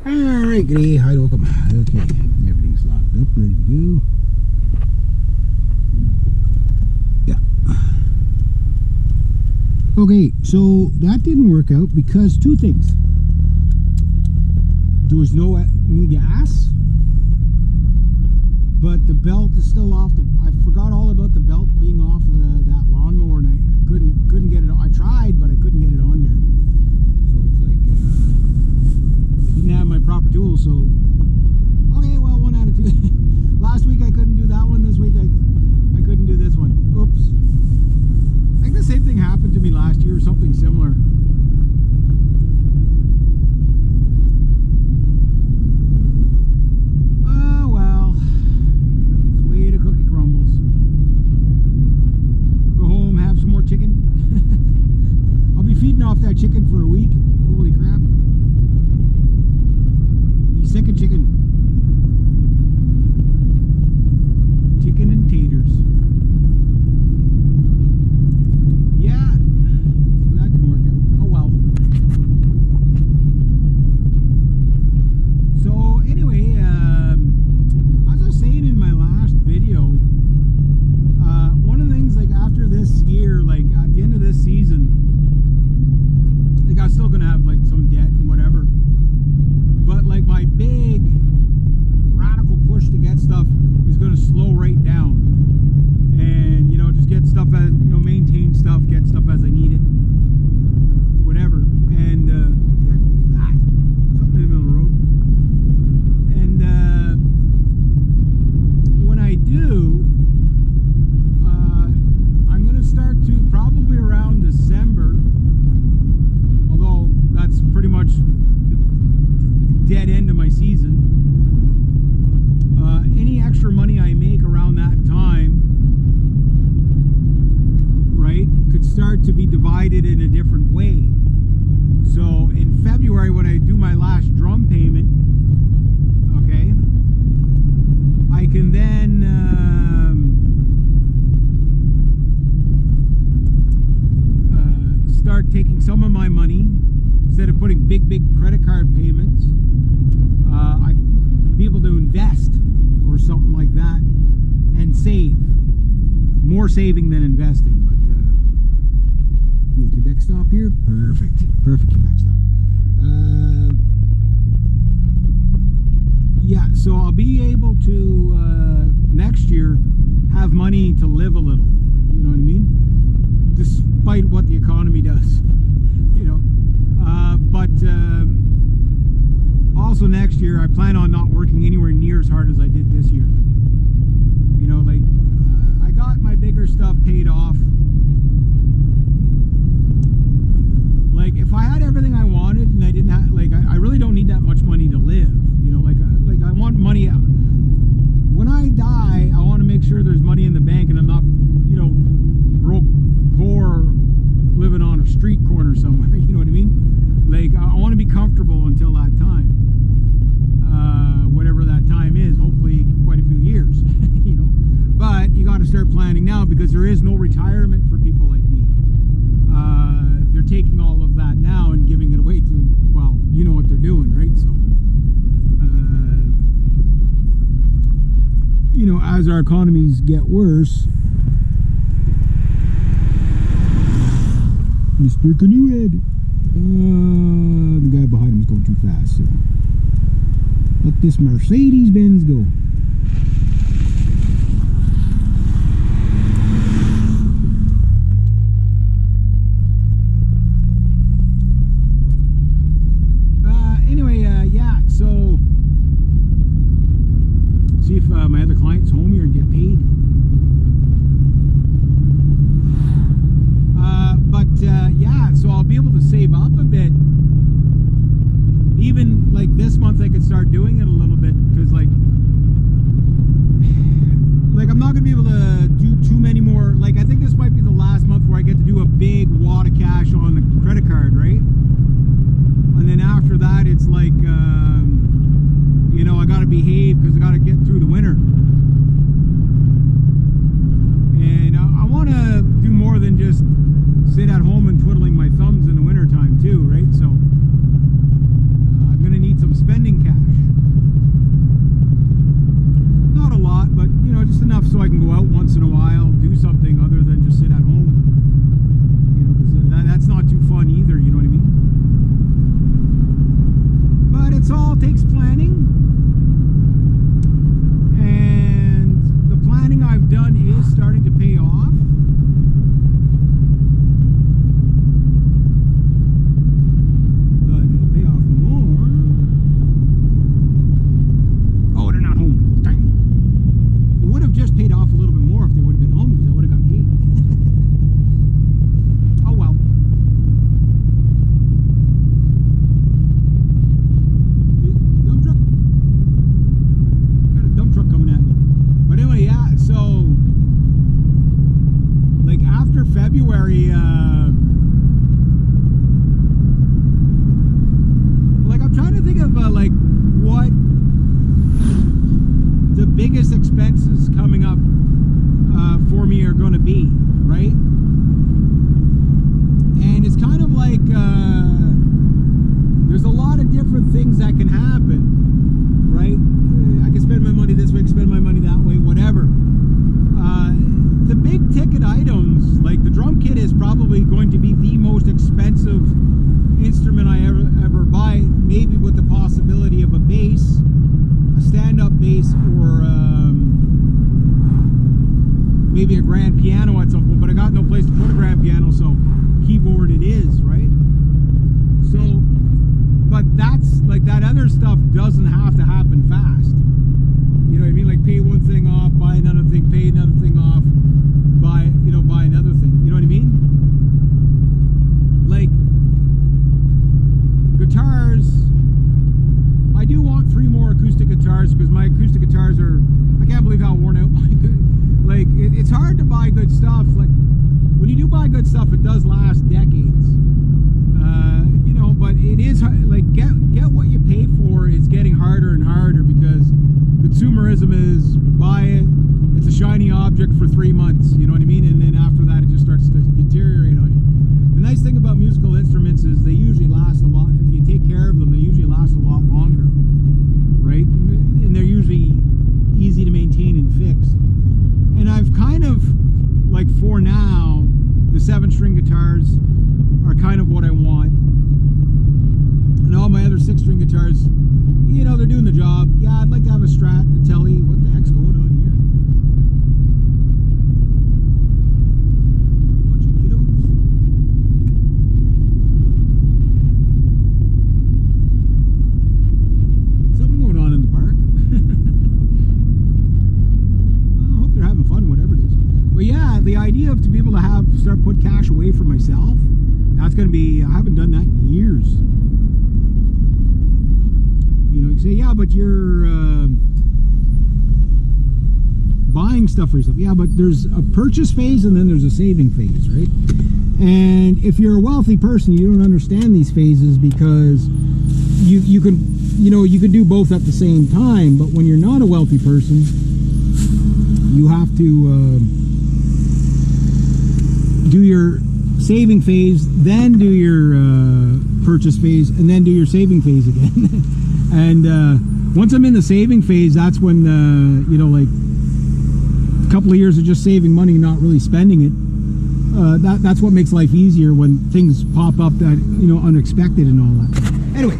Alright, good day, hi, welcome. Okay, everything's locked up, ready to go. Yeah. Okay, so that didn't work out because two things. There was no new gas, but the belt is still off. I forgot all about the belt being off that lawnmower, and I couldn't get it. I tried, but I couldn't get it on there. So it's like didn't have my proper tools. So okay, well, one out of two. Last week I couldn't do that one. This week I couldn't do this one. Oops. I think the same thing happened to me last year, or something similar. Off that chicken for a week. Holy crap. Be sick of chicken. Chicken and taters. Yeah. So that didn't work out. Oh well. So anyway, as I was saying in my last video, one of the things, like, after this year, like at the end of this season, I'm still gonna have like some debt and whatever, but like my big radical push to get stuff is gonna slow right down, and just get stuff as maintain stuff, get stuff as I need it, whatever. And that something in the middle of the road. And when I do, I'm gonna start to probably around December. Although that's pretty much the dead end of my season. Any extra money I make around that time, right, could start to be divided in a different way. So in February, when I do my last drum payment, okay, I can then start taking some of my money, instead of putting big credit card payments, I be able to invest or something like that and save. More saving than investing. But Quebec stop here, perfect Quebec stop. Yeah, so I'll be able to next year have money to live a little. You know what I mean? Despite what the economy does, but also next year I plan on not working anywhere near as hard as I did this year. Like I got my bigger stuff paid off. Like if I had everything I wanted and I didn't have, like, I really don't need that much money to live. Like I want money. When I die, I want to make sure there's money in the bank and I'm not, broke, poor, living on a street corner somewhere. You know what I mean? Like I want to be comfortable until that time, whatever that time is. Hopefully, quite a few years. But you got to start planning now, because there is no retirement for people like me. They're taking all of that now and giving it away to, well, you know what they're doing, right? So, as our economies get worse. Mr. Canoehead. The guy behind him is going too fast, so let this Mercedes-Benz go. Anyway, yeah, so see if my other client's home here and get paid. Yeah, so I'll be able to save up a bit. Even like this month I could start doing it a little bit, because like maybe a grand piano at some point, but I got no place to put a grand piano, so keyboard it is, right? So, but that's like, that other stuff doesn't have to happen fast. You know what I mean? Like, pay one thing off, buy another thing, pay another thing off, buy another thing. You know what I mean? Like, guitars, I do want 3 more acoustic guitars, because my acoustic guitars are, I can't believe how worn out my like, it's hard to buy good stuff. Like, when you do buy good stuff, it does last decades. You know, but it is like, get what you pay for. It's getting harder and harder, because consumerism is, buy it, it's a shiny object for 3 months, you know what I mean? And then after that, it just starts to deteriorate on you. The nice thing about musical instruments is they usually last a lot. If you take care of them, they usually last a lot longer, right? And they're usually easy to maintain and fix. And I've kind of, like, for now, the 7-string guitars are kind of what I want. And all my other 6-string guitars, you know, they're doing the job. Yeah, I'd like to have a Strat, a Tele. What the heck's going on here? Bunch of kiddos. Something going on in the park. Well, I hope they're having fun, whatever it is. But yeah, the idea of to be able to start put cash away for myself, that's going to be, I haven't done that in years. You know, you say, yeah, but you're buying stuff for yourself. Yeah, but there's a purchase phase and then there's a saving phase, right? And if you're a wealthy person, you don't understand these phases, because you can, you know, you can do both at the same time. But when you're not a wealthy person, you have to do your saving phase, then do your purchase phase, and then do your saving phase again. And once I'm in the saving phase, that's when, you know, like a couple of years of just saving money, not really spending it, that's what makes life easier when things pop up that, you know, unexpected and all that. Anyway,